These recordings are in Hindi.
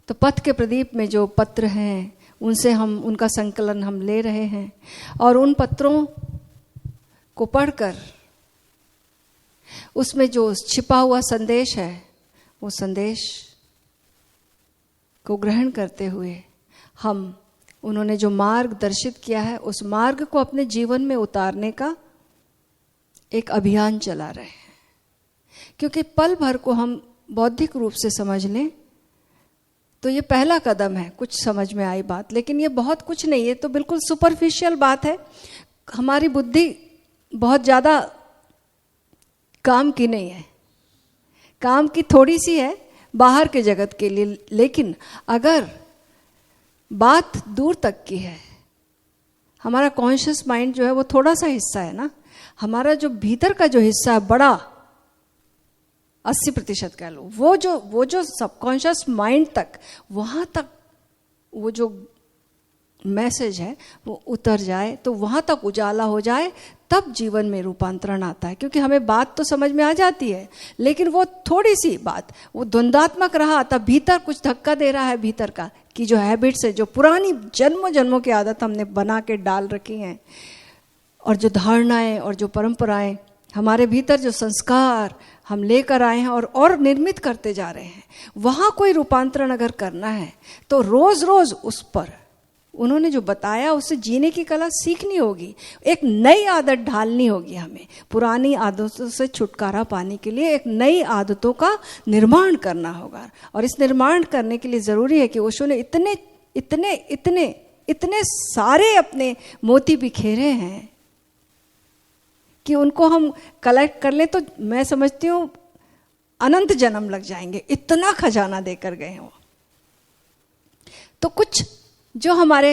तो पथ के प्रदीप में जो पत्र हैं उनसे हम उनका संकलन हम ले रहे हैं और उन पत्रों को पढ़कर उसमें जो छिपा हुआ संदेश है वो संदेश को ग्रहण करते हुए हम उन्होंने जो मार्ग दर्शित किया है उस मार्ग को अपने जीवन में उतारने का एक अभियान चला रहे हैं। क्योंकि पल भर को हम बौद्धिक रूप से समझ लें तो ये पहला कदम है, कुछ समझ में आई बात, लेकिन ये बहुत कुछ नहीं है, तो बिल्कुल सुपरफिशियल बात है। हमारी बुद्धि बहुत ज़्यादा काम की नहीं है, काम की थोड़ी सी है बाहर के जगत के लिए, लेकिन अगर बात दूर तक की है, हमारा कॉन्शियस माइंड जो है वो थोड़ा सा हिस्सा है ना, हमारा जो भीतर का जो हिस्सा है बड़ा 80% कह लो, वो जो सबकॉन्शियस माइंड तक, वहां तक वो जो मैसेज है वो उतर जाए, तो वहां तक उजाला हो जाए, तब जीवन में रूपांतरण आता है। क्योंकि हमें बात तो समझ में आ जाती है, लेकिन वो थोड़ी सी बात वो द्वंद्वात्मक रहा, तब भीतर कुछ धक्का दे रहा है, भीतर का कि जो हैबिट्स है, जो पुरानी जन्मों जन्मों की आदत हमने बना के डाल रखी हैं, और जो धारणाएं और जो परंपराएं, हमारे भीतर जो संस्कार हम लेकर आए हैं और निर्मित करते जा रहे हैं, वहाँ कोई रूपांतरण अगर करना है तो रोज रोज उस पर उन्होंने जो बताया उससे जीने की कला सीखनी होगी, एक नई आदत ढालनी होगी। हमें पुरानी आदतों से छुटकारा पाने के लिए एक नई आदतों का निर्माण करना होगा, और इस निर्माण करने के लिए ज़रूरी है कि ओशो ने इतने इतने इतने इतने सारे अपने मोती बिखेरे हैं कि उनको हम कलेक्ट कर लें तो मैं समझती हूँ अनंत जन्म लग जाएंगे, इतना खजाना देकर गए हैं वो। तो कुछ जो हमारे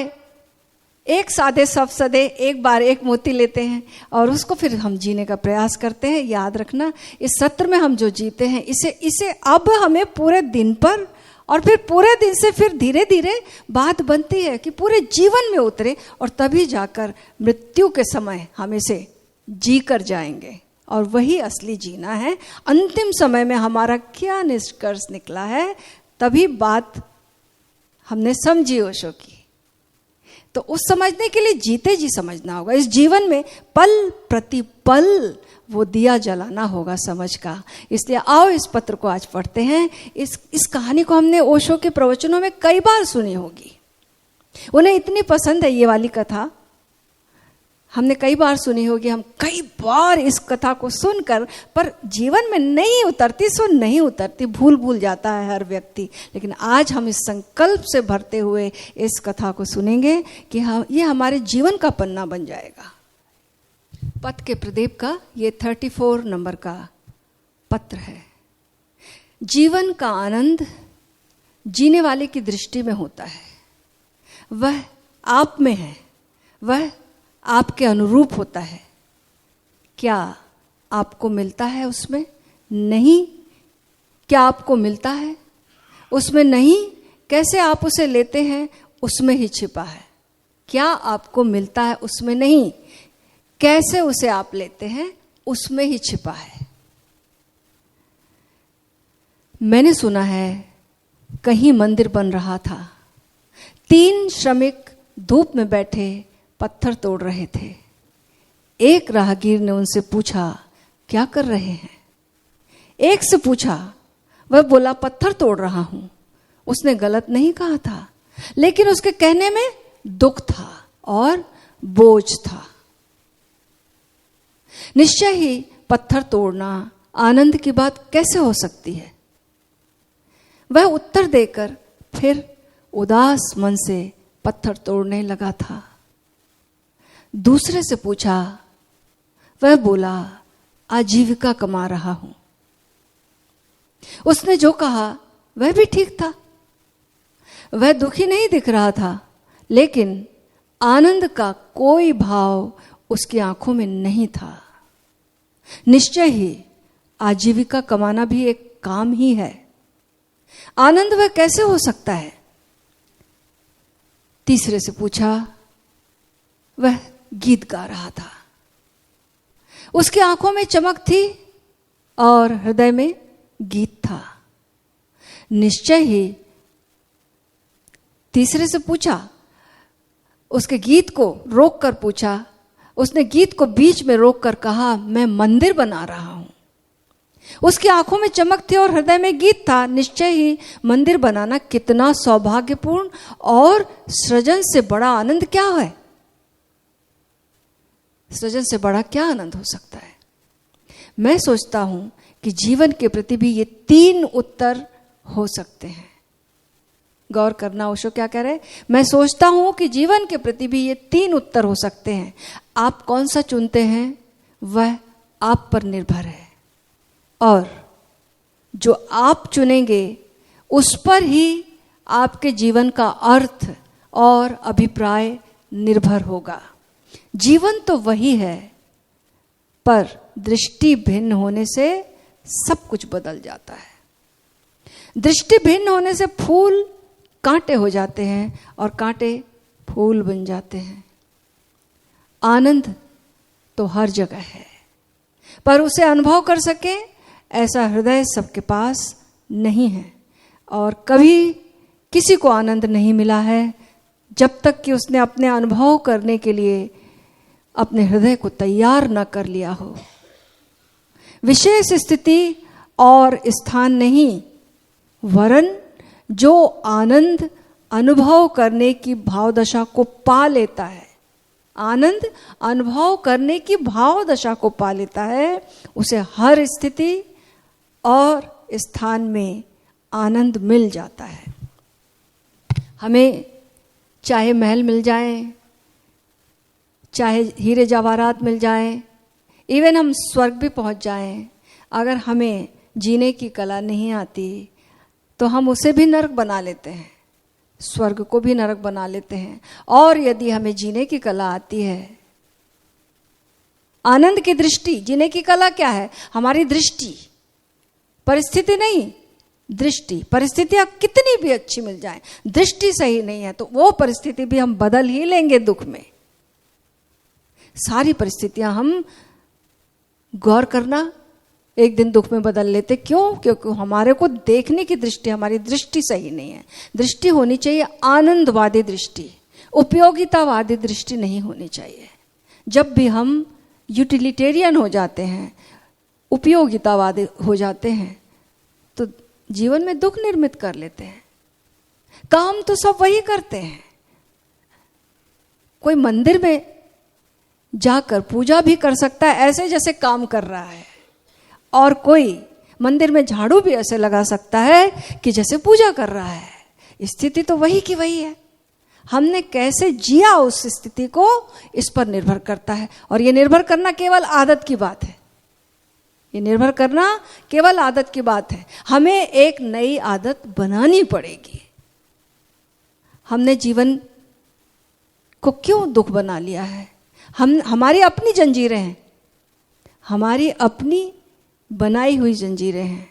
एक सादे सदे एक बार एक मोती लेते हैं और उसको फिर हम जीने का प्रयास करते हैं। याद रखना, इस सत्र में हम जो जीते हैं इसे अब हमें पूरे दिन पर और फिर पूरे दिन से फिर धीरे धीरे बात बनती है कि पूरे जीवन में उतरे, और तभी जाकर मृत्यु के समय हम इसे जी कर जाएंगे, और वही असली जीना है। अंतिम समय में हमारा क्या निष्कर्ष निकला है, तभी बात हमने समझी ओशो की। तो उस समझने के लिए जीते जी समझना होगा। इस जीवन में पल प्रति पल वो दिया जलाना होगा समझ का। इसलिए आओ इस पत्र को आज पढ़ते हैं। इस कहानी को हमने ओशो के प्रवचनों में कई बार सुनी होगी, उन्हें इतनी पसंद है ये वाली कथा, हमने कई बार सुनी होगी। हम कई बार इस कथा को सुनकर, पर जीवन में नहीं उतरती, नहीं उतरती, भूल जाता है हर व्यक्ति। लेकिन आज हम इस संकल्प से भरते हुए इस कथा को सुनेंगे कि ये हमारे जीवन का पन्ना बन जाएगा। पथ के प्रदीप का ये 34 नंबर का पत्र है। जीवन का आनंद जीने वाले की दृष्टि में होता है, वह आप में है, वह आपके अनुरूप होता है। क्या आपको मिलता है उसमें? नहीं। क्या आपको मिलता है उसमें? नहीं। कैसे आप उसे लेते हैं? उसमें ही छिपा है। क्या आपको मिलता है उसमें? नहीं। कैसे उसे आप लेते हैं? उसमें ही छिपा है। मैंने सुना है कहीं मंदिर बन रहा था, 3 श्रमिक धूप में बैठे पत्थर तोड़ रहे थे। एक राहगीर ने उनसे पूछा, क्या कर रहे हैं? एक से पूछा, वह बोला, पत्थर तोड़ रहा हूं। उसने गलत नहीं कहा था, लेकिन उसके कहने में दुख था और बोझ था। निश्चय ही पत्थर तोड़ना आनंद की बात कैसे हो सकती है? वह उत्तर देकर फिर उदास मन से पत्थर तोड़ने लगा था। दूसरे से पूछा, वह बोला, आजीविका कमा रहा हूं। उसने जो कहा वह भी ठीक था। वह दुखी नहीं दिख रहा था, लेकिन आनंद का कोई भाव उसकी आंखों में नहीं था। निश्चय ही आजीविका कमाना भी एक काम ही है। आनंद वह कैसे हो सकता है? तीसरे से पूछा, वह गीत गा रहा था। उसकी आंखों में चमक थी और हृदय में गीत था। निश्चय ही तीसरे से पूछा, उसके गीत को रोक कर पूछा, उसने गीत को बीच में रोक कर कहा, मैं मंदिर बना रहा हूं। उसकी आंखों में चमक थी और हृदय में गीत था। निश्चय ही मंदिर बनाना कितना सौभाग्यपूर्ण और सृजन से बड़ा आनंद क्या है? सृजन से बड़ा क्या आनंद हो सकता है? मैं सोचता हूं कि जीवन के प्रति भी ये 3 उत्तर हो सकते हैं। गौर करना, ओशो क्या कह रहे हैं? मैं सोचता हूं कि जीवन के प्रति भी ये 3 उत्तर हो सकते हैं। आप कौन सा चुनते हैं वह आप पर निर्भर है, और जो आप चुनेंगे उस पर ही आपके जीवन का अर्थ और अभिप्राय निर्भर होगा। जीवन तो वही है, पर दृष्टि भिन्न होने से सब कुछ बदल जाता है। दृष्टि भिन्न होने से फूल कांटे हो जाते हैं और कांटे फूल बन जाते हैं। आनंद तो हर जगह है, पर उसे अनुभव कर सके ऐसा हृदय सबके पास नहीं है। और कभी किसी को आनंद नहीं मिला है जब तक कि उसने अपने अनुभव करने के लिए अपने हृदय को तैयार न कर लिया हो। विशेष स्थिति और स्थान नहीं, वरन जो आनंद अनुभव करने की भावदशा को पा लेता है, आनंद अनुभव करने की भावदशा को पा लेता है, उसे हर स्थिति और स्थान में आनंद मिल जाता है। हमें चाहे महल मिल जाए, चाहे हीरे जवाहरात मिल जाए, इवन हम स्वर्ग भी पहुंच जाएं, अगर हमें जीने की कला नहीं आती तो हम उसे भी नरक बना लेते हैं, स्वर्ग को भी नरक बना लेते हैं। और यदि हमें जीने की कला आती है, आनंद की दृष्टि, जीने की कला क्या है? हमारी दृष्टि, परिस्थिति नहीं, दृष्टि। परिस्थितियां कितनी भी अच्छी मिल जाए, दृष्टि सही नहीं है तो वो परिस्थिति भी हम बदल ही लेंगे दुख में। सारी परिस्थितियां हम गौर करना एक दिन दुख में बदल लेते। क्यों? क्योंकि हमारे को देखने की दृष्टि, हमारी दृष्टि सही नहीं है। दृष्टि होनी चाहिए आनंदवादी दृष्टि, उपयोगितावादी दृष्टि नहीं होनी चाहिए। जब भी हम यूटिलिटेरियन हो जाते हैं, उपयोगितावादी हो जाते हैं, तो जीवन में दुख निर्मित कर लेते हैं। काम तो सब वही करते हैं। कोई मंदिर में जाकर पूजा भी कर सकता है ऐसे जैसे काम कर रहा है, और कोई मंदिर में झाड़ू भी ऐसे लगा सकता है कि जैसे पूजा कर रहा है। स्थिति तो वही की वही है। हमने कैसे जिया उस स्थिति को, इस पर निर्भर करता है। और ये निर्भर करना केवल आदत की बात है। ये निर्भर करना केवल आदत की बात है। हमें एक नई आदत बनानी पड़ेगी। हमने जीवन को क्यों दुख बना लिया है? हमारी अपनी जंजीरें हैं, हमारी अपनी बनाई हुई जंजीरें हैं,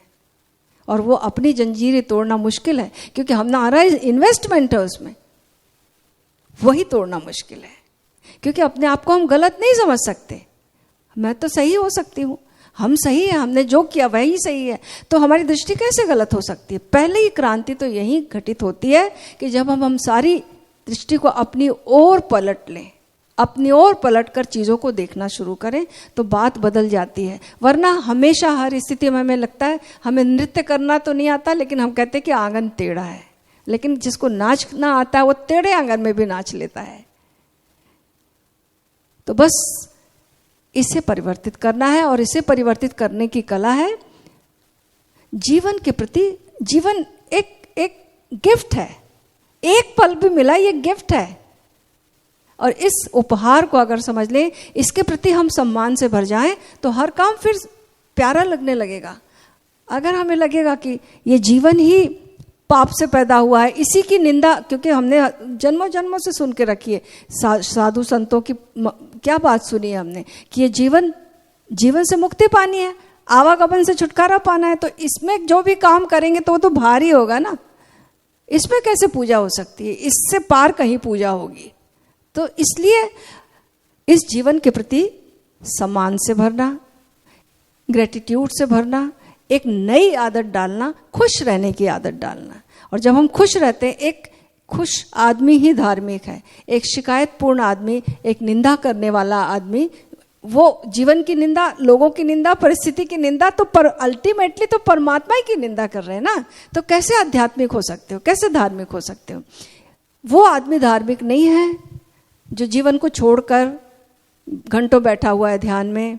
और वो अपनी जंजीरें तोड़ना मुश्किल है, क्योंकि हमारा इन्वेस्टमेंट है उसमें, वही तोड़ना मुश्किल है। क्योंकि अपने आप को हम गलत नहीं समझ सकते। मैं तो सही हो सकती हूँ, हम सही है, हमने जो किया वही सही है, तो हमारी दृष्टि कैसे गलत हो सकती है? पहले ही क्रांति तो यही घटित होती है कि जब हम सारी दृष्टि को अपनी ओर पलट लें, अपनी ओर पलटकर चीज़ों को देखना शुरू करें, तो बात बदल जाती है। वरना हमेशा हर स्थिति में हमें लगता है हमें नृत्य करना तो नहीं आता, लेकिन हम कहते हैं कि आंगन टेढ़ा है। लेकिन जिसको नाचना आता है वो टेढ़े आंगन में भी नाच लेता है। तो बस इसे परिवर्तित करना है, और इसे परिवर्तित करने की कला है जीवन के प्रति। जीवन एक गिफ्ट है, एक पल भी मिला ये गिफ्ट है, और इस उपहार को अगर समझ लें, इसके प्रति हम सम्मान से भर जाएं, तो हर काम फिर प्यारा लगने लगेगा। अगर हमें लगेगा कि ये जीवन ही पाप से पैदा हुआ है, इसी की निंदा, क्योंकि हमने जन्मों जन्मों से सुन के रखी है, साधु संतों की क्या बात सुनी है हमने कि ये जीवन से मुक्ति पानी है, आवागमन से छुटकारा पाना है, तो इसमें जो भी काम करेंगे तो वो तो भारी होगा ना, इसमें कैसे पूजा हो सकती है? इससे पार कहीं पूजा होगी। तो इसलिए इस जीवन के प्रति सम्मान से भरना, ग्रेटिट्यूड से भरना, एक नई आदत डालना, खुश रहने की आदत डालना। और जब हम खुश रहते हैं, एक खुश आदमी ही धार्मिक है। एक शिकायतपूर्ण आदमी, एक निंदा करने वाला आदमी, वो जीवन की निंदा, लोगों की निंदा, परिस्थिति की निंदा, तो पर अल्टीमेटली तो परमात्मा ही की निंदा कर रहे हैं ना। तो कैसे आध्यात्मिक हो सकते हो, कैसे धार्मिक हो सकते हो? वो आदमी धार्मिक नहीं है जो जीवन को छोड़कर घंटों बैठा हुआ है ध्यान में,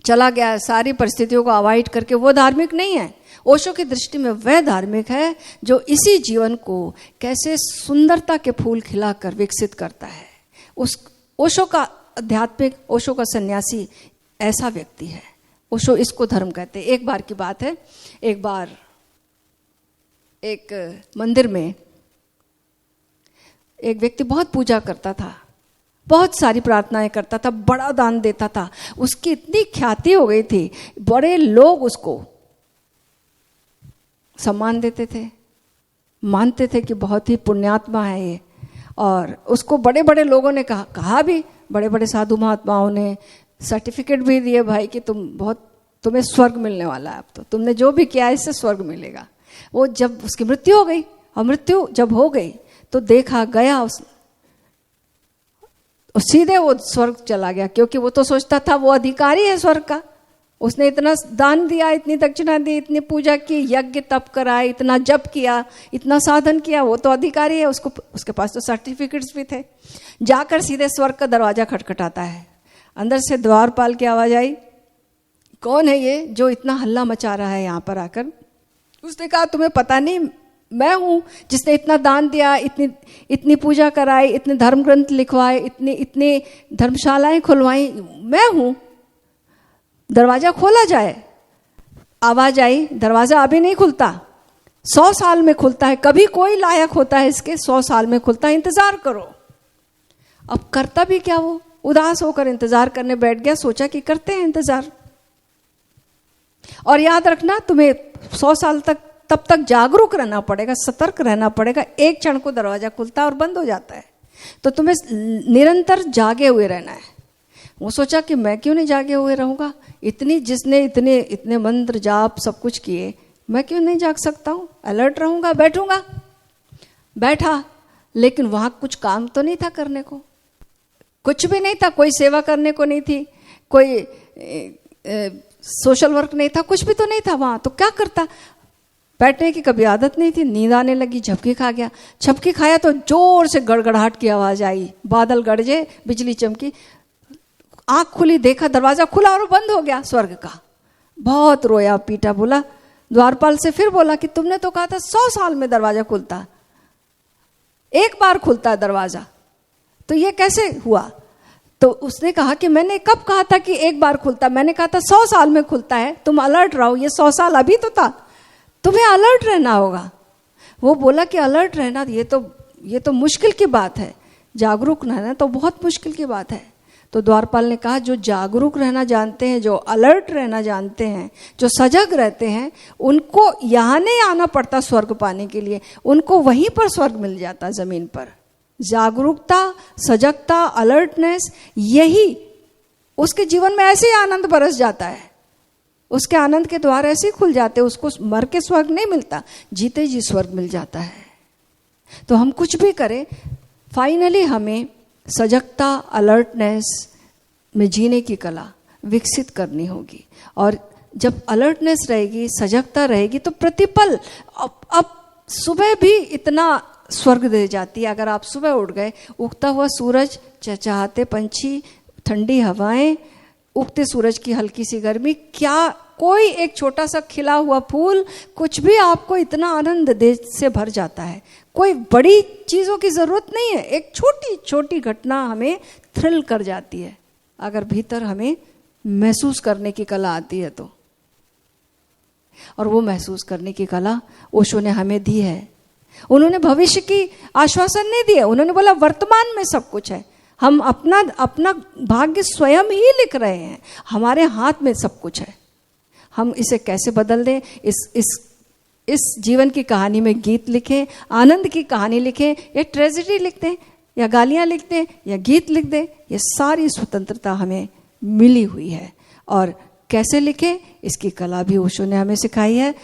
चला गया है सारी परिस्थितियों को अवॉइड करके, वो धार्मिक नहीं है। ओशो की दृष्टि में वह धार्मिक है जो इसी जीवन को कैसे सुंदरता के फूल खिलाकर विकसित करता है। उस ओशो का आध्यात्मिक, ओशो का सन्यासी ऐसा व्यक्ति है। ओशो इसको धर्म कहते हैं। एक बार की बात है, एक बार एक मंदिर में एक व्यक्ति बहुत पूजा करता था, बहुत सारी प्रार्थनाएं करता था, बड़ा दान देता था, उसकी इतनी ख्याति हो गई थी, बड़े लोग उसको सम्मान देते थे, मानते थे कि बहुत ही पुण्यात्मा है ये। और उसको बड़े बड़े लोगों ने कहा भी, बड़े बड़े साधु महात्माओं ने सर्टिफिकेट भी दिए, भाई कि तुम्हें स्वर्ग मिलने वाला है, अब तो तुमने जो भी किया इससे स्वर्ग मिलेगा। वो जब उसकी मृत्यु हो गई, और मृत्यु जब हो गई तो देखा गया सीधे वो स्वर्ग चला गया, क्योंकि वो तो सोचता था वो अधिकारी है स्वर्ग का। उसने इतना दान दिया, इतनी दक्षिणा दी, इतनी पूजा की, यज्ञ तप कराए, इतना जप किया, इतना साधन किया, वो तो अधिकारी है, उसके पास तो सर्टिफिकेट्स भी थे। जाकर सीधे स्वर्ग का दरवाजा खटखटाता है, अंदर से द्वारपाल की आवाज आई, कौन है ये जो इतना हल्ला मचा रहा है यहाँ पर आकर? उसने कहा, तुम्हें पता नहीं, मैं हूँ जिसने इतना दान दिया, इतनी पूजा कराई, इतने धर्म ग्रंथ लिखवाए, इतनी धर्मशालाएं खुलवाई, मैं हूँ। दरवाजा खोला जाए। आवाज आई, दरवाजा अभी नहीं खुलता, 100 साल में खुलता है, कभी कोई लायक होता है इसके, 100 साल में खुलता है, इंतजार करो। अब करता भी क्या, वो उदास होकर इंतजार करने बैठ गया। सोचा कि करते हैं इंतजार, और याद रखना तुम्हें 100 साल तक तब तक जागरूक रहना पड़ेगा, सतर्क रहना पड़ेगा। एक क्षण को दरवाजा खुलता है और बंद हो जाता है, तो तुम्हें निरंतर जागे हुए रहना है। वो सोचा कि मैं क्यों नहीं जागे हुए रहूंगा, जिसने इतने मंत्र जाप सब कुछ किए, मैं क्यों नहीं जाग सकता हूँ, अलर्ट रहूंगा, बैठूंगा। बैठा, लेकिन वहां कुछ काम तो नहीं था करने को, कुछ भी नहीं था, कोई सेवा करने को नहीं थी, कोई सोशल वर्क नहीं था, कुछ भी तो नहीं था वहां। तो क्या करता, बैठने की कभी आदत नहीं थी। नींद आने लगी, झपकी खा गया। झपकी खाया तो जोर से गड़गड़ाहट की आवाज आई, बादल गरजे, बिजली चमकी, आंख खुली, देखा दरवाजा खुला और बंद हो गया स्वर्ग का। बहुत रोया पीटा, बोला द्वारपाल से, फिर बोला कि तुमने तो कहा था 100 साल में दरवाजा खुलता, एक बार खुलता है दरवाजा, तो ये कैसे हुआ? तो उसने कहा कि मैंने कब कहा था कि एक बार खुलता, मैंने कहा था 100 साल में खुलता है, तुम अलर्ट रहो। ये 100 साल अभी तो था, तुम्हें अलर्ट रहना होगा। वो बोला कि अलर्ट रहना ये तो मुश्किल की बात है, जागरूक रहना तो बहुत मुश्किल की बात है। तो द्वारपाल ने कहा, जो जागरूक रहना जानते हैं, जो अलर्ट रहना जानते हैं, जो सजग रहते हैं, उनको यहाँ नहीं आना पड़ता स्वर्ग पाने के लिए, उनको वहीं पर स्वर्ग मिल जाता जमीन पर। जागरूकता, सजगता, अलर्टनेस, यही उसके जीवन में ऐसे ही आनंद बरस जाता है, उसके आनंद के द्वार ऐसे ही खुल जाते हैं। उसको मर के स्वर्ग नहीं मिलता, जीते जी स्वर्ग मिल जाता है। तो हम कुछ भी करें, फाइनली हमें सजगता, अलर्टनेस में जीने की कला विकसित करनी होगी। और जब अलर्टनेस रहेगी, सजगता रहेगी, तो प्रतिपल अब सुबह भी इतना स्वर्ग दे जाती है। अगर आप सुबह उठ गए, उगता हुआ सूरज, चहचहाते पंछी, ठंडी हवाएं, उगते सूरज की हल्की सी गर्मी, क्या कोई एक छोटा सा खिला हुआ फूल, कुछ भी आपको इतना आनंद दे से भर जाता है। कोई बड़ी चीजों की जरूरत नहीं है, एक छोटी छोटी घटना हमें थ्रिल कर जाती है, अगर भीतर हमें महसूस करने की कला आती है तो। और वो महसूस करने की कला ओशो ने हमें दी है। उन्होंने भविष्य की आश्वासन नहीं दिया, उन्होंने बोला वर्तमान में सब कुछ है, हम अपना भाग्य स्वयं ही लिख रहे हैं, हमारे हाथ में सब कुछ है। हम इसे कैसे बदल दें, इस जीवन की कहानी में गीत लिखें, आनंद की कहानी लिखें, या ट्रेजेडी लिख दें, या गालियां लिख दें, या गीत लिख दें, ये सारी स्वतंत्रता हमें मिली हुई है। और कैसे लिखें, इसकी कला भी ओशो ने हमें सिखाई है।